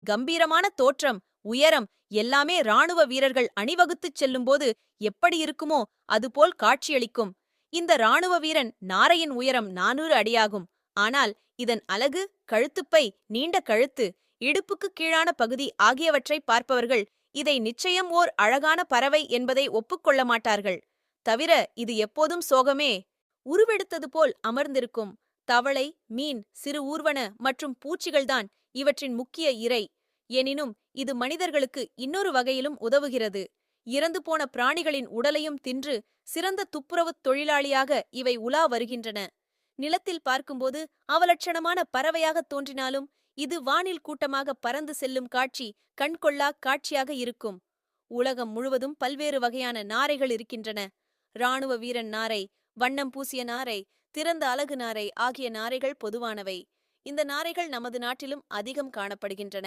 கம்பீரமான தோற்றம், உயரம் எல்லாமே ராணுவ வீரர்கள் அணிவகுத்துச் செல்லும்போது எப்படி இருக்குமோ அதுபோல் காட்சியளிக்கும். இந்த ராணுவ வீரன் நாரையின் உயரம் 400 அடியாகும். ஆனால் இதன் அலகு, கழுத்துப்பை, நீண்ட கழுத்து, இடுப்புக்கு கீழான பகுதி ஆகியவற்றை பார்ப்பவர்கள் இதை நிச்சயம் ஓர் அழகான பறவை என்பதை ஒப்புக்கொள்ள மாட்டார்கள். தவிர இது எப்போதும் சோகமே உருவெடுத்தது போல் அமர்ந்திருக்கும். தவளை, மீன், சிறு ஊர்வன மற்றும் பூச்சிகள்தான் இவற்றின் முக்கிய இரை. எனினும் இது மனிதர்களுக்கு இன்னொரு வகையிலும் உதவுகிறது. இறந்து போன பிராணிகளின் உடலையும் தின்று சிறந்த துப்புரவுத் தொழிலாளியாக இவை உலா வருகின்றன. நிலத்தில் பார்க்கும்போது அவலட்சணமான பறவையாகத் தோன்றினாலும் இது வானில் கூட்டமாக பறந்து செல்லும் காட்சி கண்கொள்ளா காட்சியாக இருக்கும். உலகம் முழுவதும் பல்வேறு வகையான நாரைகள் இருக்கின்றன. இராணுவ வீரன் நாரை, வண்ணம் பூசிய நாரை, திறந்த அலகு நாரை ஆகிய நாரைகள் பொதுவானவை. இந்த நாரைகள் நமது நாட்டிலும் அதிகம் காணப்படுகின்றன.